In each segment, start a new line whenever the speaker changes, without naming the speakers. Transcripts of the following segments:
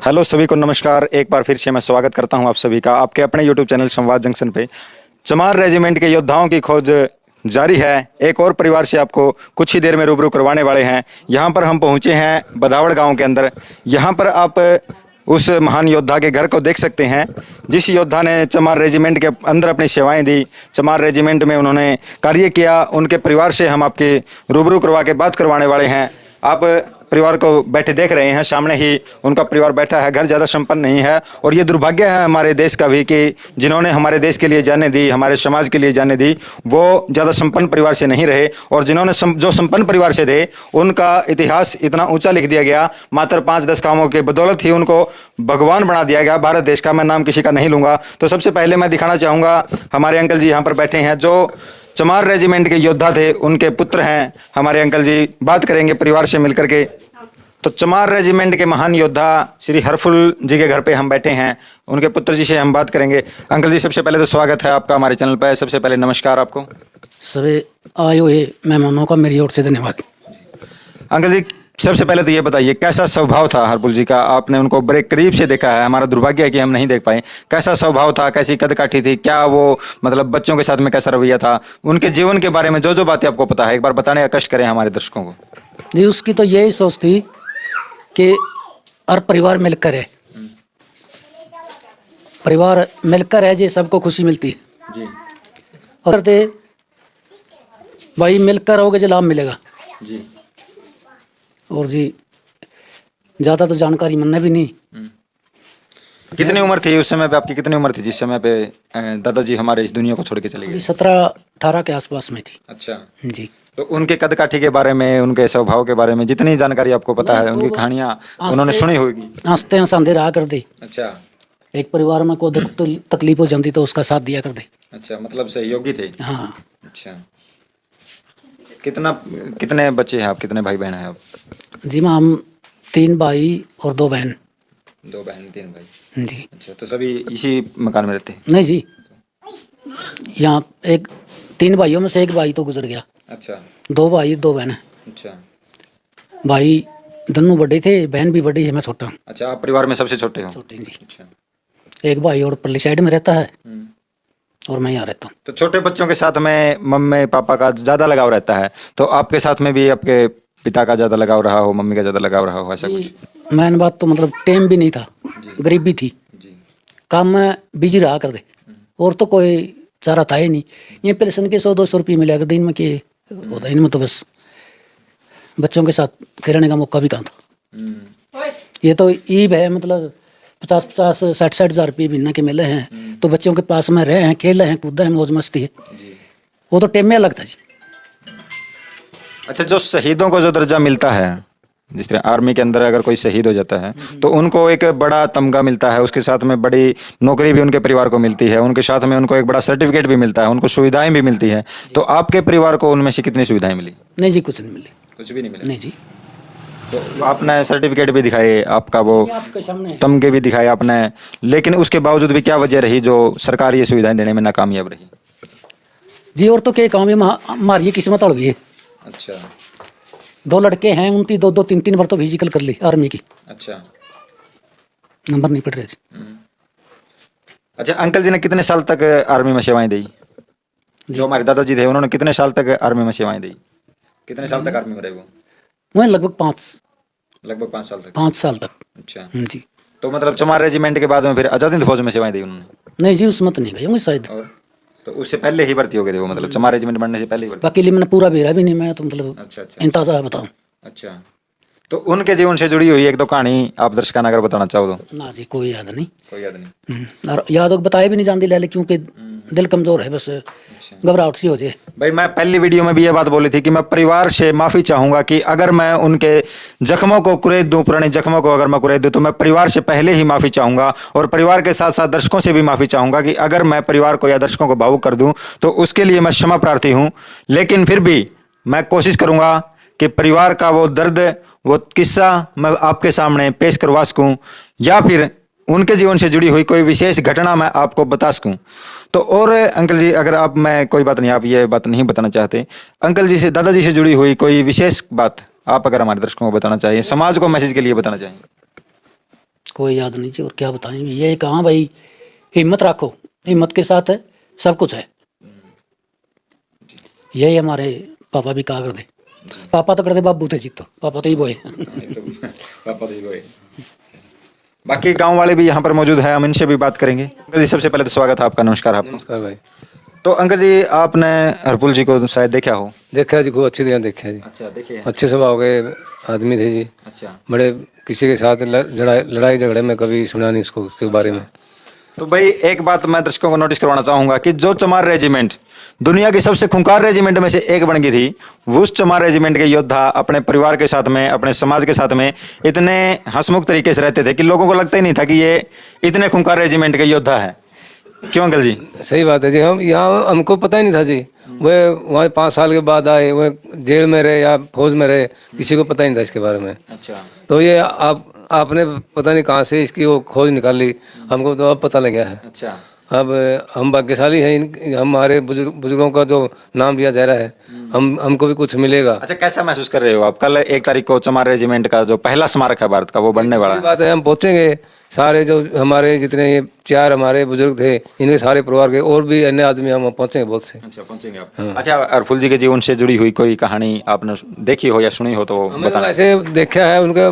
Hello सभी को नमस्कार। एक बार फिर से मैं स्वागत करता हूं आप सभी का आपके अपने यूट्यूब चैनल संवाद जंक्शन पे। चमार रेजिमेंट के योद्धाओं की खोज जारी है। एक और परिवार से आपको कुछ ही देर में रूबरू करवाने वाले हैं। यहां पर हम पहुंचे हैं बदावड़ गांव के अंदर। यहां पर आप उस महान योद्धा के घर को देख सकते हैं जिस योद्धा ने चमार रेजिमेंट के अंदर अपनी सेवाएं दी, चमार रेजिमेंट में उन्होंने कार्य किया। उनके परिवार से हम आपके रूबरू करवा के बात करवाने वाले हैं। आप परिवार को बैठे देख रहे हैं, सामने ही उनका परिवार बैठा है। घर ज़्यादा संपन्न नहीं है और ये दुर्भाग्य है हमारे देश का भी कि जिन्होंने हमारे देश के लिए जाने दी, हमारे समाज के लिए जाने दी, वो ज़्यादा संपन्न परिवार से नहीं रहे। और जिन्होंने जो संपन्न परिवार से थे उनका इतिहास इतना ऊंचा लिख दिया गया, मात्र 5-10 कामों के बदौलत ही उनको भगवान बना दिया गया भारत देश का। मैं नाम किसी का नहीं लूँगा। तो सबसे पहले मैं दिखाना चाहूँगा, हमारे अंकल जी यहाँ पर बैठे हैं जो चमार रेजिमेंट के योद्धा थे, उनके पुत्र हैं हमारे अंकल जी। बात करेंगे परिवार से मिलकर के। तो चमार रेजिमेंट के महान योद्धा श्री हरफुल जी के घर पे हम बैठे हैं, उनके पुत्र जी से हम बात करेंगे। अंकल जी सबसे पहले तो स्वागत है आपका हमारे चैनल पर। सबसे पहले नमस्कार आपको।
सभी आए हुए मेहमानों का मेरी ओर से धन्यवाद।
अंकल जी सबसे पहले तो ये बताइए कैसा स्वभाव था हरफुल जी का? आपने उनको बड़े करीब से देखा है, हमारा दुर्भाग्य है कि हम नहीं देख पाए। कैसा स्वभाव था, कैसी कदकाठी थी, क्या वो मतलब बच्चों के साथ में कैसा रवैया था, उनके जीवन के बारे में जो जो बातें आपको पता है एक बार बताने का कष्ट करें हमारे दर्शकों को।
जी, उसकी तो यही सोच थी कि हर परिवार मिलकर है, परिवार मिलकर है जी सबको खुशी मिलती है
जी।
और ते भाई मिलकर रहोगे जो लाभ मिलेगा
जी।
और जी ज़्यादा तो जानकारी मन भी नहीं।
कितनी उम्र थी उस समय पे आपकी? कितनी उम्र थी जिस समय पे दादाजी हमारे इस दुनिया को छोड़ के चले गए?
17-18 के आसपास में थी।
अच्छा
जी।
तो उनके कदकाठी के बारे में, उनके स्वभाव के बारे में जितनी जानकारी आपको पता है, उनकी कहानियां उन्होंने सुनी होगी।
हंसते हंसाते रहा कर दे।
अच्छा।
एक परिवार में कोई दुख तकलीफ हो जाती तो उसका साथ दिया कर दे।
अच्छा, मतलब सहयोगी थे।
हाँ।
अच्छा। कितने बच्चे हैं आप, कितने भाई बहन हैं आप?
जी मैं हम 3 भाई और 2 बहन।
2 बहन 3 भाई।
जी।
अच्छा, तो सभी इसी मकान में रहते हैं?
नहीं जी, यहाँ 3 भाइयों में से 1 भाई तो गुजर गया।
अच्छा।
2 भाई 2 बहन है।
अच्छा।
भाई दोनों बड़े थे, बहन भी बड़ी है, मैं छोटा हूँ।
अच्छा, आप परिवार में सबसे छोटे हो?
छोटे जी।
अच्छा।
1 भाई और परली साइड में रहता है और मैं यहाँ रहता हूँ।
तो छोटे बच्चों के साथ में मम्मी पापा का ज़्यादा लगाव रहता है, तो आपके साथ में भी आपके पिता का ज़्यादा लगाव रहा हो, मम्मी का ज़्यादा लगाव रहा हो, ऐसा कुछ?
मैंने बात तो मतलब टाइम भी नहीं था, गरीबी थी, काम में बिजी रहा कर दे और तो कोई चारा था ही नहीं। ये पेंशन के 100-200 रुपये मिला कर दिन में के होता इनमें तो बस बच्चों के साथ खेलने का मौका भी कहाँ था। ये तो ईब है, मतलब 50-50, 60-60 हज़ार रुपये महीना के मिले हैं तो बच्चों के पास में रहे हैं, खेल रहे हैं, कूदा है, मौज मस्ती है, वो तो टाइम में अलग था जी।
अच्छा, जो शहीदों को जो दर्जा मिलता है, जिस तरह आर्मी के अंदर अगर कोई शहीद हो जाता है तो उनको एक बड़ा तमगा मिलता है, उसके साथ में बड़ी नौकरी भी उनके परिवार को मिलती है, उनके साथ में उनको एक बड़ा सर्टिफिकेट भी मिलता है, उनको सुविधाएं भी मिलती है। तो आपके परिवार को उनमें से कितनी सुविधाएं मिली?
नहीं जी, कुछ नहीं मिली।
कुछ भी नहीं मिला?
नहीं जी।
तो आपने सर्टिफिकेट भी दिखाए, आपका वो
आपके सामने
तमगे भी दिखाए आपने, लेकिन उसके बावजूद भी क्या वजह रही जो सरकार ये सुविधाएं देने में नाकामयाब रही?
जी, और तो क्या काम है, हमारी किस्मत अड़ गई है।
अच्छा।
2 लड़के हैं, उनकी 2-2, 3-3 बार तो फिजिकल कर ली आर्मी की,
अच्छा।
नंबर नहीं पड़ रहे जी।
अच्छा, अंकल जी ने कितने साल तक आर्मी में सेवाएं दी? जो हमारे दादाजी थे उन्होंने कितने साल तक आर्मी में सेवाएं दी? कितने साल तक आर्मी में रहे वो?
वही लगभग 5
साल तक।
5 साल तक।
अच्छा।
जी।
तो मतलब चमार रेजिमेंट के बाद में फिर आज़ाद हिंद फौज में सेवाएं दी उन्होंने?
नहीं जी, उसमें तो नहीं गए होंगे शायद।
और तो उससे पहले ही भर्ती हो गए थे वो, मतलब चमार रेजिमेंट बनने से पहले ही भर्ती?
बाकी लिए मैंने पूरा बेरा भी नहीं, मैं तो मतलब
अच्छा। अच्छा।
इंतज़ार बताऊँ।
अच्छा, तो उनके जीवन से जुड़ी हुई एक दो कहानी आप दर्शकों अगर बताना चाहो तो?
ना जी, कोई याद नहीं।
कोई याद नहीं?
और याद हो बताए भी नहीं जानती ले, क्योंकि दिल कमज़ोर है, बस घबराहट सी हो जाए।
भाई मैं पहली वीडियो में भी ये बात बोली थी कि मैं परिवार से माफ़ी चाहूँगा कि अगर मैं उनके जख्मों को कुरेद दूँ, पुराने जख्मों को अगर मैं कुरेद दूँ तो मैं परिवार से पहले ही माफ़ी चाहूँगा और परिवार के साथ साथ दर्शकों से भी माफ़ी चाहूँगा कि अगर मैं परिवार को या दर्शकों को भावुक कर दूँ तो उसके लिए मैं क्षमा प्रार्थी हूँ। लेकिन फिर भी मैं कोशिश करूँगा कि परिवार का वो दर्द, वो किस्सा मैं आपके सामने पेश करवा सकूँ या फिर उनके जीवन से जुड़ी हुई कोई विशेष घटना मैं आपको बता सकूं। तो और अंकल जी अगर आप, मैं कोई बात नहीं, आप ये बात नहीं बताना चाहते, अंकल जी से, दादाजी से जुड़ी हुई कोई विशेष बात आप अगर हमारे दर्शकों को बताना चाहिए, समाज को मैसेज के लिए बताना चाहिए?
कोई याद नहीं जी, और क्या बताएं, ये कहाँ भाई, हिम्मत रखो, हिम्मत के साथ है सब कुछ है। यही हमारे पापा भी कहा करते, पापा तो करते बाबू थे जी, तो पापा तो ही बोए।
पापा तो ये बाकी गांव वाले भी यहाँ पर मौजूद हैं, हम इनसे भी बात करेंगे। अंकल जी सबसे पहले तो स्वागत है आपका, नमस्कार आपको।
नमस्कार भाई।
तो अंकल जी आपने हरपुल जी को शायद देखा हो।
देखा जी, खूब अच्छी तरह देखा जी।
अच्छा देखिए।
अच्छे स्वभाव के आदमी थे जी।
अच्छा
बड़े किसी के साथ लड़ाई झगड़े में कभी सुना नहीं उसको उसके बारे में।
तो भाई एक बात मैं दर्शकों को नोटिस करवाना चाहूंगा कि जो चमार रेजिमेंट दुनिया की सबसे खूंखार रेजिमेंट में से एक बन गई थी, वो उस चमार रेजिमेंट के योद्धा अपने परिवार के साथ में, अपने समाज के साथ में इतने हंसमुख तरीके से रहते थे कि लोगों को लगता ही नहीं था कि ये इतने खूंखार रेजिमेंट के योद्धा है। क्यों अंकल जी?
सही बात है जी। हम यहाँ हमको पता ही नहीं था जी। वह वहाँ 5 साल के बाद आए, वह जेल में रहे या फौज में रहे, किसी को पता ही नहीं था इसके बारे में।
अच्छा।
तो ये आपने पता नहीं कहाँ से इसकी वो खोज निकाली, हमको तो अब पता लग गया है।
अच्छा।
अब हम भाग्यशाली हैं, हमारे बुजुर्गों का जो नाम लिया जा रहा है, हमको भी कुछ मिलेगा।
अच्छा कैसा महसूस कर रहे हो आप? कल 1 तारीख को चमार रेजिमेंट का जो पहला स्मारक है भारत का, वो बनने वाला है।
बात है, हम पहुंचेंगे। सारे जो हमारे जितने ये 4 हमारे बुजुर्ग थे, इनके सारे परिवार के और भी अन्य आदमी हम पहुंचेंगे बहुत से।
अच्छा पहुंचेंगे आप। अच्छा हरफुल जी के जीवन से जुड़ी हुई कोई कहानी आपने देखी हो या सुनी हो तो
हमने तो
बताना।
ऐसे देखा है, उनका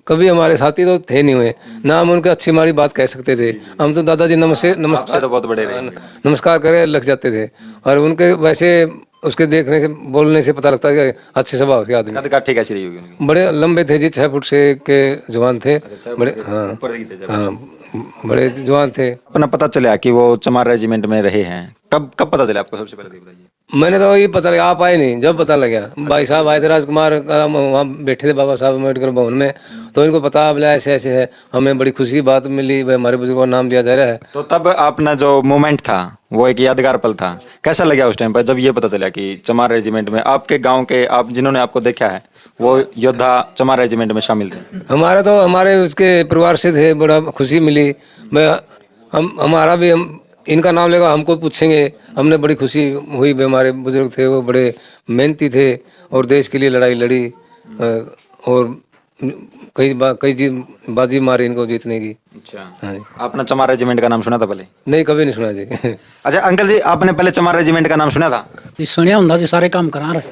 कभी हमारे साथी तो थे नहीं हुए ना, हम उनके अच्छी माड़ी बात कह सकते थे। हम तो दादाजी
आपसे तो बहुत बड़े रहे।
नमस्कार करे लग जाते थे, और उनके वैसे उसके देखने से बोलने से पता लगता है कि अच्छे स्वभाव के आदमी।
कद काठी कैसी रही होगी उनकी?
बड़े लंबे थे जी, 6 फुट से के जवान थे। बड़े हाँ
ऊपर ही थे जब।
हाँ बड़े जवान थे।
अपना पता चला कि वो चमार रेजिमेंट में रहे हैं, कब कब पता चला आपको? सबसे पहले ये बताइए।
मैंने तो ये पता लगा, आप आए नहीं, जब पता लगा भाई साहब आए थे राजकुमार, वहाँ बैठे थे बाबा साहब अम्बेडकर भवन में, तो इनको पता बोला ऐसे ऐसे है। हमें बड़ी खुशी की बात मिली, भाई हमारे बुजुर्गों का नाम लिया जा रहा है।
तो तब आपने जो मोमेंट था वो एक यादगार पल था, कैसा लगा उस टाइम पर जब ये पता चला कि चमार रेजिमेंट में आपके गांव के, आप जिन्होंने आपको देखा है, वो योद्धा चमार रेजिमेंट में शामिल थे?
हमारा तो हमारे उसके परिवार से थे, बड़ा खुशी मिली। हमारा भी हम इनका नाम लेगा, हमको पूछेंगे, हमने बड़ी खुशी हुई। हमारे बुजुर्ग थे, वो बड़े मेहनती थे और देश के लिए लड़ाई लड़ी, और कई बाजी मारी इनको जीतने की।
अच्छा।
हाँ जी।
आपने चमार रेजिमेंट का नाम सुना था पहले?
नहीं, कभी नहीं सुना जी।
अच्छा अंकल जी आपने पहले चमार रेजिमेंट का नाम सुना था?
ये सुनिया होंगे जी, सारे काम करा रहे।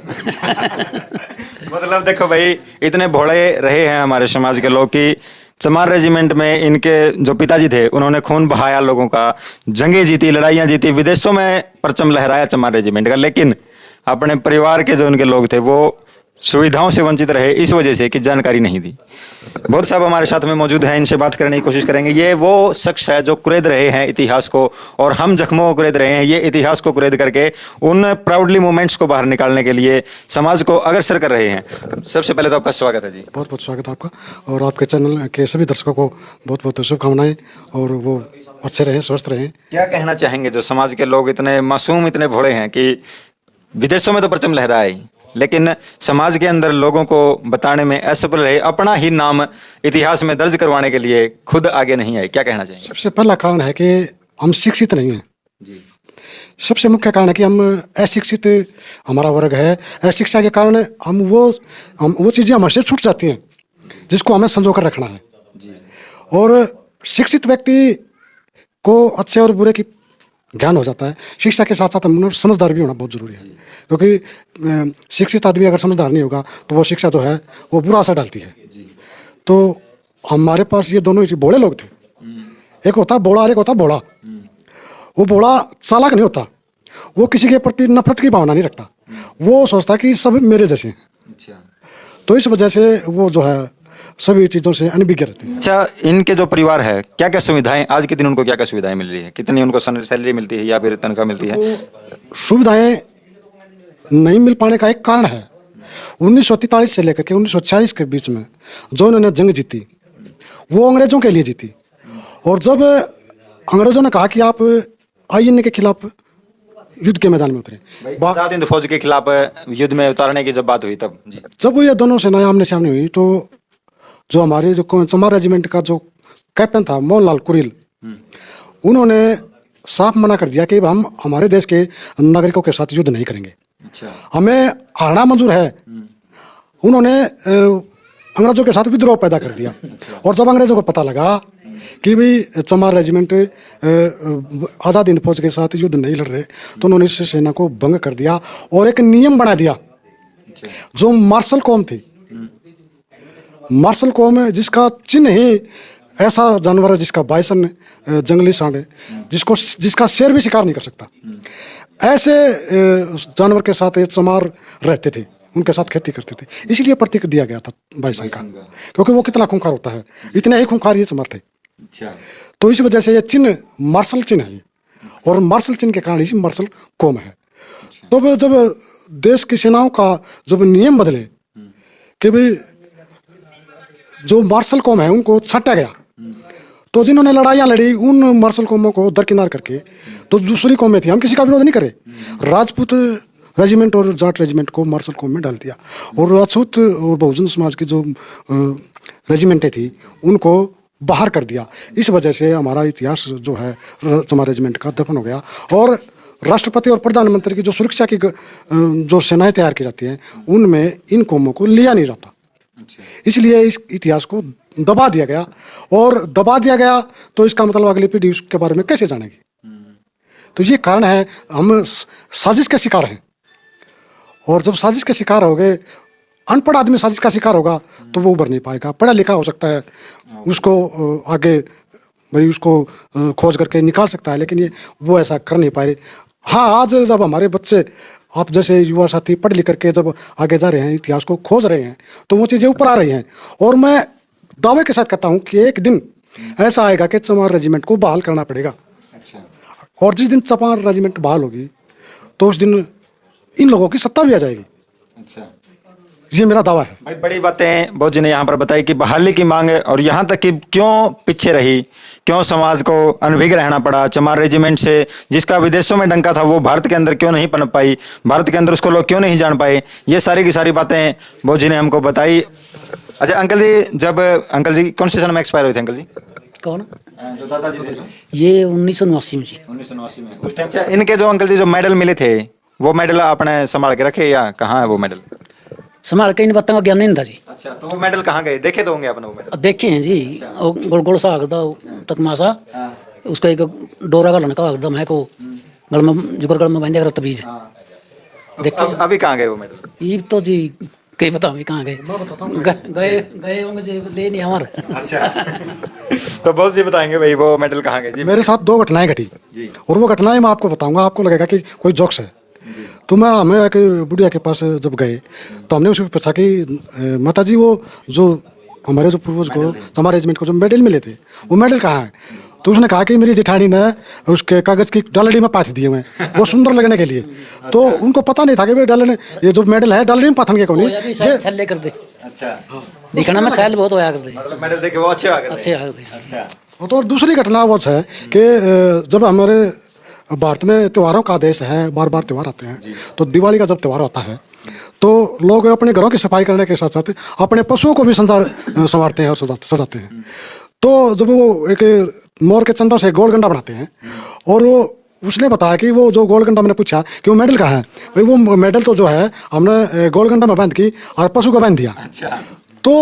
मतलब देखो भाई, इतने भोले रहे हैं हमारे समाज के लोग कि चमार रेजिमेंट में इनके जो पिताजी थे उन्होंने खून बहाया लोगों का, जंगें जीती, लड़ाइयाँ जीती, विदेशों में परचम लहराया चमार रेजिमेंट का, लेकिन अपने परिवार के जो उनके लोग थे वो सुविधाओं से वंचित रहे इस वजह से कि जानकारी नहीं थी। बहुत साहब हमारे साथ में मौजूद हैं, इनसे बात करने की कोशिश करेंगे। ये वो शख्स है जो कुरेद रहे हैं इतिहास को, और हम जख्मों को कुरेद रहे हैं। ये इतिहास को कुरेद करके उन प्राउडली मोमेंट्स को बाहर निकालने के लिए समाज को अग्रसर कर रहे हैं। सबसे पहले तो आपका स्वागत है जी।
बहुत बहुत स्वागत है आपका, और आपके चैनल के सभी दर्शकों को बहुत बहुत शुभकामनाएं, और वो अच्छे रहें, स्वस्थ रहें।
क्या कहना चाहेंगे जो समाज के लोग इतने मासूम, इतने भोले हैं कि विदेशों में तो परचम लहराए, लेकिन समाज के अंदर लोगों को बताने में असफल रहे, अपना ही नाम इतिहास में दर्ज करवाने के लिए खुद आगे नहीं आए? क्या कहना चाहेंगे?
सबसे पहला कारण है कि हम शिक्षित नहीं हैं
जी।
सबसे मुख्य कारण है कि हम अशिक्षित हमारा वर्ग है। अशिक्षा के कारण हम वो चीज़ें हमसे छूट जाती हैं जिसको हमें संजो कर रखना है
जी।
और शिक्षित व्यक्ति को अच्छे और बुरे की ज्ञान हो जाता है। शिक्षा के साथ साथ हम समझदार भी होना बहुत ज़रूरी है, क्योंकि शिक्षित आदमी अगर समझदार नहीं होगा तो वो शिक्षा जो है वो बुरा असर डालती है। तो हमारे पास ये दोनों ही भोले लोग थे, एक होता बोड़ा और एक होता बोड़ा। वो बोड़ा चालाक नहीं होता, वो किसी के प्रति नफरत की भावना नहीं रखता, वो सोचता कि सब मेरे जैसे हैं।
अच्छा।
तो इस वजह से वो जो है सभी चीज़ों से अनभिज्ञ रहते हैं।
अच्छा, इनके जो परिवार है क्या क्या सुविधाएं आज के दिन उनको क्या क्या सुविधाएं मिल रही है? कितनी उनको सैलरी मिलती है या फिर तनख्वाह मिलती है?
सुविधाएं नहीं मिल पाने का एक कारण है 1943 से लेकर के 1940 के बीच में जो उन्होंने जंग जीती वो अंग्रेजों के लिए जीती, और जब अंग्रेजों ने कहा कि आप आईएनए के खिलाफ युद्ध के मैदान में उतरे,
आजाद हिंद फौज के खिलाफ युद्ध में उतारने की जब बात हुई तब जी।
जब ये दोनों सेनाएं आमने सामने हुई तो जो हमारे जो चमार रेजिमेंट का जो कैप्टन था मोहनलाल कुरिल, उन्होंने साफ मना कर दिया कि हम हमारे देश के नागरिकों के साथ युद्ध नहीं करेंगे।
अच्छा।
हमें हारना मंजूर है। उन्होंने अंग्रेजों के साथ विद्रोह पैदा कर दिया। और जब अंग्रेजों को पता लगा कि भाई चमार रेजिमेंट आज़ाद हिंद फौज के साथ युद्ध नहीं लड़ रहे, तो उन्होंने इस सेना को भंग कर दिया और एक नियम बना दिया जो मार्शल कौम थी। मार्शल कौम है जिसका चिन्ह ही ऐसा जानवर है जिसका बाइसन जंगली सांड है, जिसका शेर भी शिकार नहीं कर सकता। ऐसे जानवर के साथ ये चमार रहते थे, उनके साथ खेती करते थे, इसलिए प्रतीक दिया गया था बाइसन का, क्योंकि वो कितना खूंखार होता है, इतने ही खूंखार ये चमार थे। तो इस वजह से ये चिन्ह मार्शल चिन्ह है, और मार्शल चिन्ह के कारण इसी मार्शल कौम है। तो जब देश की सेनाओं का जब नियम बदले कि भाई जो मार्शल कौम है उनको छांटा गया, तो जिन्होंने लड़ाइयाँ लड़ी उन मार्शल कौमों को दरकिनार करके तो दूसरी कौमें थी, हम किसी का विरोध नहीं करे, राजपूत रेजिमेंट और जाट रेजिमेंट को मार्शल कौम में डाल दिया, और राजपूत और बहुजन समाज की जो रेजिमेंटें थी उनको बाहर कर दिया। इस वजह से हमारा इतिहास जो है चमार रेजिमेंट का दफन हो गया। और राष्ट्रपति और प्रधानमंत्री की जो सुरक्षा की जो सेनाएं तैयार की जाती हैं उनमें इन कौमों को लिया नहीं जाता, इसलिए इस इतिहास को दबा दिया गया। और दबा दिया गया तो इसका मतलब अगली पीढ़ी उसके बारे में कैसे जानेगी। तो ये कारण है, हम साजिश के शिकार हैं, और जब साजिश के शिकार हो गए, अनपढ़ आदमी साजिश का शिकार होगा तो वो उभर नहीं पाएगा। पढ़ा लिखा हो सकता है, उसको आगे भाई उसको खोज करके निकाल सकता है, लेकिन ये वो ऐसा कर नहीं पाए। हाँ, आज जब हमारे बच्चे, आप जैसे युवा साथी पढ़ लिख करके जब आगे जा रहे हैं, इतिहास को खोज रहे हैं, तो वो चीज़ें ऊपर आ रही हैं। और मैं दावे के साथ कहता हूँ कि एक दिन ऐसा आएगा कि चमार रेजिमेंट को बहाल करना पड़ेगा। और जिस दिन चमार रेजिमेंट बहाल होगी तो उस दिन इन लोगों की सत्ता भी आ जाएगी। ये मेरा दावा है।
भाई बड़ी बातें बहुत जी ने यहाँ पर बताई कि बहाली की मांग है, और यहाँ तक कि क्यों पीछे रही, क्यों समाज को अनभिज्ञ रहना पड़ा चमार रेजिमेंट से, जिसका विदेशों में डंका था वो भारत के अंदर क्यों नहीं पनप पाई, भारत के अंदर उसको लोग क्यों नहीं जान पाए। ये सारी की सारी बातें बहुत जी ने हमको बताई। अच्छा अंकल जी, जब अंकल जी कौन से सन में एक्सपायर हुए थे अंकल जी?
कौन?
जो दादाजी थे
ये 1989 में जी।
1989 में। उस टाइम से इनके जो अंकल जी जो मेडल मिले थे, वो मेडल आपने संभाल के रखे या कहाँ है वो मेडल?
संभाल के इन बातों का ज्ञान नहीं था जी।
अच्छा, तो वो मेडल कहाँ गए? देखे तो होंगे आपने वो मेडल?
देखे हैं जी, गोल गोल सा आगदा तकमासा, उसका एक डोरा का लड़का आगदा मैं को गल में जुगर गल में बांधे कर तबीज
देखे। अभी कहाँ गए वो मेडल?
ये तो जी कई पता भी कहाँ गए, गए होंगे जी, ले नहीं हमारे।
अच्छा तो बहुत जी बताएंगे भाई वो मेडल कहाँ गए जी?
मेरे साथ 2 घटनाएं घटी, और वो घटनाएं मैं आपको बताऊंगा, आपको लगेगा कि कोई जोक्स है। तो हमें एक बुढ़िया के पास जब गए तो हमने उससे पूछा कि माता जी वो जो हमारे जो पूर्वज को हमारे रेजिमेंट को जो मेडल मिले थे वो मेडल कहाँ है? तो उसने कहा कि मेरी जेठानी ने उसके कागज की डालड़ी में पाथ दिए हुए, वो सुंदर लगने के लिए। तो उनको पता नहीं था कि भाई डालने ये जो मेडल है डालड़ी में पाथन के कौन है,
छल्ले कर दे।
अच्छा,
दिखना में छैल बहुत होया करते,
मतलब मेडल देखे वो अच्छे आ गए।
अच्छे आते।
अच्छा,
तो और दूसरी घटना वो है कि जब हमारे भारत में त्योहारों का देश है, बार बार त्यौहार आते हैं, तो दिवाली का जब त्यौहार होता है तो लोग अपने घरों की सफाई करने के साथ साथ अपने पशुओं को भी संवारते हैं और सजाते हैं। तो जब वो एक मोर के चंदों से गोलगंडा बनाते हैं, और वो उसने बताया कि वो जो गोलगंडा, मैंने पूछा कि वो मेडल कहाँ है, भाई वो मेडल तो जो है हमने गोलगंडा में बांध की और पशु को बांध दिया।
अच्छा,
तो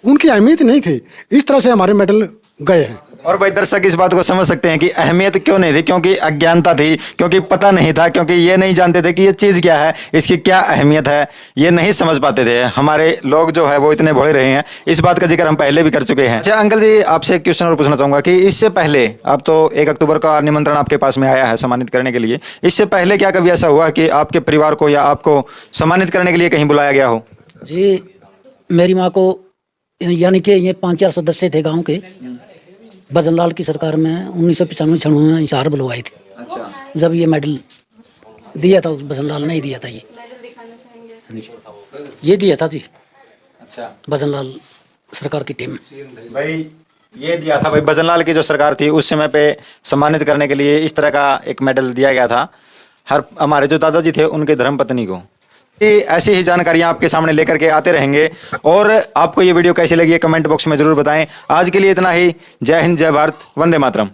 उनकी अहमियत नहीं थी, इस तरह से हमारे मेडल गए हैं।
और भाई दर्शक इस बात को समझ सकते हैं कि अहमियत क्यों नहीं थी, क्योंकि अज्ञानता थी, क्योंकि पता नहीं था, क्योंकि ये नहीं जानते थे कि ये चीज़ क्या है, इसकी क्या अहमियत है, ये नहीं समझ पाते थे। हमारे लोग जो है वो इतने भोले रहे हैं, इस बात का जिक्र हम पहले भी कर चुके हैं। अच्छा अंकल जी, आपसे एक क्वेश्चन और पूछना चाहूँगा कि इससे पहले, अब तो 1 अक्टूबर का निमंत्रण आपके पास में आया है सम्मानित करने के लिए, इससे पहले क्या कभी ऐसा हुआ कि आपके परिवार को या आपको सम्मानित करने के लिए कहीं बुलाया गया हो?
जी, मेरी माँ को, यानी कि ये 5-4 सदस्य थे गाँव के, भजनलाल की सरकार में 1995 में हिसार बुलवाई थी।
अच्छा,
जब ये मेडल दिया था, भजनलाल ने ही दिया था, ये दिया था जी।
अच्छा,
भजनलाल सरकार की टीम
भाई ये दिया था भाई, भजनलाल की जो सरकार थी उस समय पे सम्मानित करने के लिए इस तरह का एक मेडल दिया गया था हर हमारे जो दादाजी थे उनके धर्मपत्नी को। ऐसी ही जानकारियां आपके सामने लेकर के आते रहेंगे, और आपको ये वीडियो कैसी लगी है कमेंट बॉक्स में जरूर बताएं। आज के लिए इतना ही। जय हिंद, जय भारत, वंदे मातरम।